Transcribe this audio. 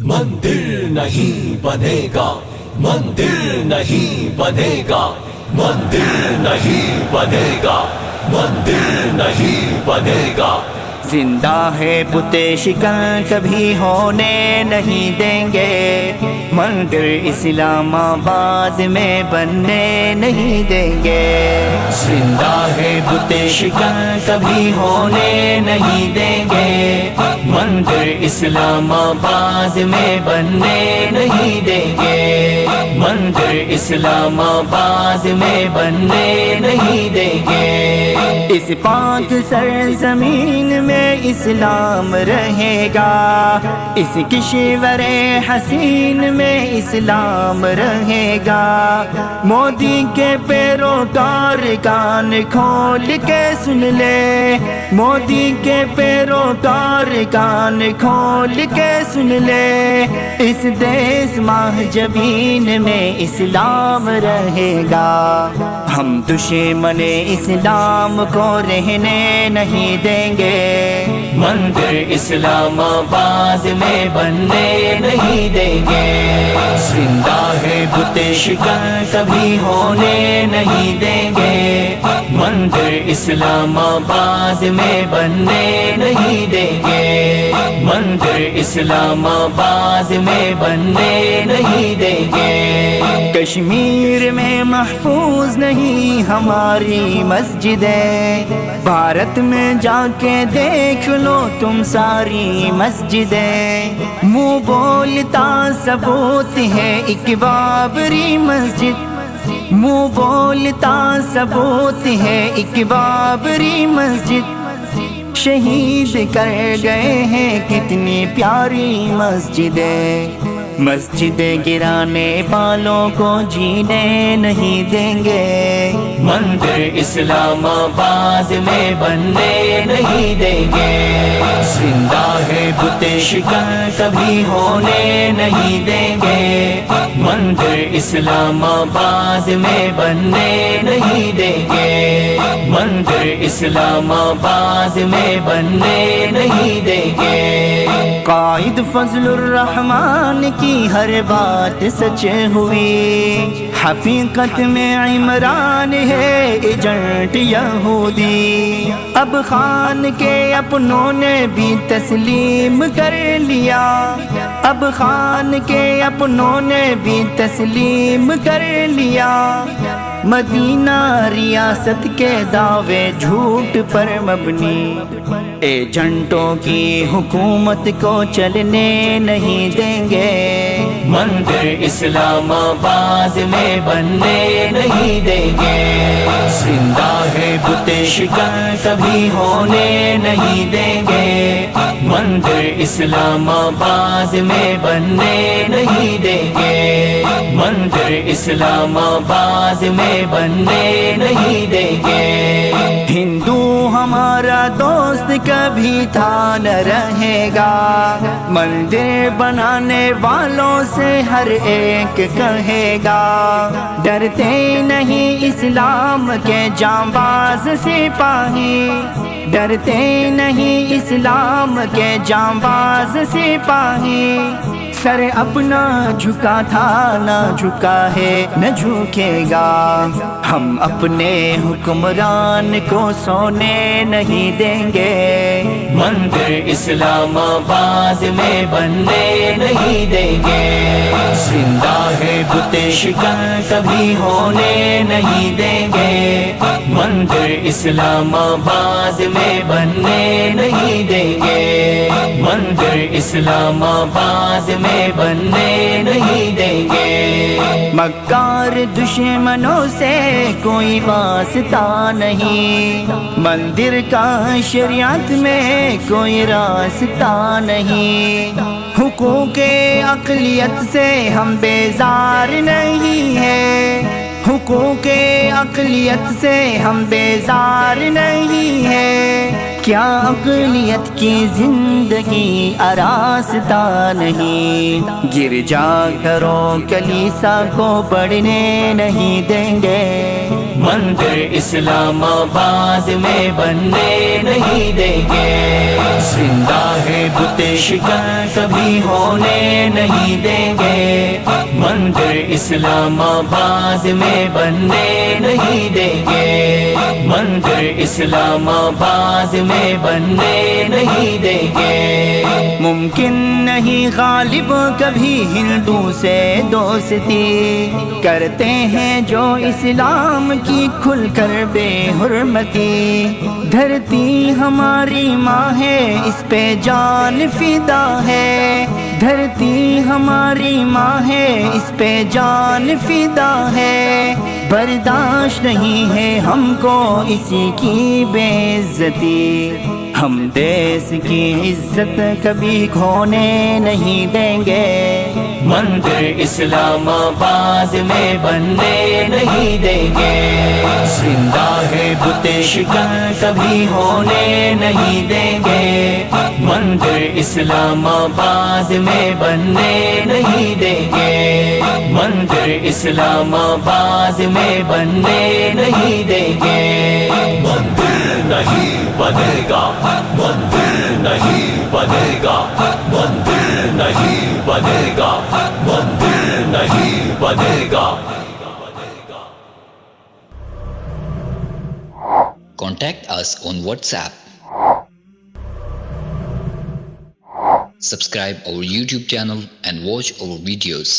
مندر نہیں بنے گا، مندر نہیں بنے گا، مندر نہیں بنے گا، مندر نہیں بنے گا۔ زندہ ہے بت شکن کبھی ہونے نہیں دیں گے، مندر اسلام آباد میں بننے نہیں دیں گے۔ زندہ ہے بت شکن کبھی ہونے نہیں دیں گے، مندر اسلام آباد میں بننے نہیں دیں گے، مندر اسلام آباد میں بننے نہیں دیں گے۔ اس پاک سرزمین میں اسلام رہے گا، اس کشور حسین میں اسلام رہے گا۔ مودی کے پیروکار کان کھول کے سن لے، مودی کے پیروکار کان کھول کے سن لے، اس دیس ماہ جبین میں اسلام رہے گا۔ ہم دشمن اسلام کو رہنے نہیں دیں گے، مندر اسلام آباد میں بننے نہیں دیں گے۔ زندہ ہے بت شکن کبھی ہونے نہیں دیں گے، مندر اسلام آباد میں بننے نہیں دیں گے، مندر اسلام آباد میں بننے نہیں دیں گے۔ کشمیر میں محفوظ نہیں ہماری مسجدیں، بھارت میں جا کے دیکھ لو تم ساری مسجدیں، منہ بولتا ثبوت ہے ایک بابری مسجد، منہ بولتا ثبوت ہے ایک بابری مسجد۔ شہید کر گئے ہیں کتنی پیاری مسجدیں، مسجد گرانے والوں کو جینے نہیں دیں گے، مندر اسلام آباد میں بننے نہیں دیں گے۔ زندہ ہے بت شکن کبھی ہونے نہیں دیں گے، مندر اسلام آباد میں بننے نہیں دیں گے، مندر اسلام آباد میں بننے نہیں دیں گے۔ قائد فضل الرحمن کی ہر بات سچ ہوئی، حقیقت میں عمران ہے ایجنٹ یہودی، اب خان کے اپنوں نے بھی تسلیم کر لیا، اب خان کے اپنوں نے بھی تسلیم کر لیا۔ مدینہ ریاست کے دعوے جھوٹ پر مبنی، ایجنٹوں کی حکومت کو چلنے نہیں دیں گے، مندر اسلام آباد میں بننے نہیں دیں گے۔ زندہ ہے بت شکن کبھی ہونے نہیں دیں گے، مندر اسلام آباد میں بننے نہیں دیں گے، مندر اسلام آباد میں بننے نہیں دیں گے۔ ہندو ہمارا دوست کبھی تھا نہ رہے گا، مندر بنانے والوں سے ہر ایک کہے گا، ڈرتے نہیں اسلام کے جانباز سپاہی، ڈرتے نہیں اسلام کے جانباز سپاہی۔ سر اپنا جھکا تھا نہ جھکا ہے نہ جھکے گا، ہم اپنے حکمران کو سونے نہیں دیں گے، مندر اسلام آباد میں بننے نہیں دیں گے۔ زندہ ہے بت شکن کبھی ہونے نہیں دیں گے، مندر اسلام آباد میں بننے نہیں دیں گے، مندر اسلام آباد میں بننے نہیں دیں گے۔ مکار دشمنوں سے کوئی واسطہ نہیں، مندر کا شریعت میں کوئی راستہ نہیں، حقوق اقلیت سے ہم بیزار نہیں ہیں، حقوق اقلیت سے ہم بیزار نہیں ہیں۔ کیا اقلیت کی زندگی آراستہ نہیں، گرجا گھروں کلیسا کو بڑھنے نہیں دیں گے، مندر اسلام آباد میں بننے نہیں دیں گے، زندہ ہے بت شکن کبھی ہونے نہیں دیں گے، مندر اسلام آباد میں بننے نہیں دیں گے، مندر اسلام آباد میں بننے نہیں دیں گے، ممکن نہیں غالب کبھی ہندو سے دوستی، کرتے ہیں جو اسلام کی کھل کر بے حرمتی، دھرتی ہماری ماں ہے اس پہ جان فدا ہے، دھرتی ہماری ماں ہے اس پہ جان فدا ہے، برداشت نہیں ہے ہم کو اسی کی بے عزتی، ہم دیس کی عزت کبھی کھونے نہیں دیں گے، مندر اسلام آباد میں بننے نہیں دیں گے، زندہ ہے بت شکن کبھی ہونے نہیں دیں گے، مندر اسلام آباد میں بننے نہیں دیں گے، مندر اسلام آباد میں بننے نہیں دیں گے، مندر نہیں بنے گا، مندر نہیں بنے گا، مندر نہیں بنے گا، مندر نہیں بنے گا۔ Contact us on WhatsApp. Subscribe our YouTube channel and watch our videos.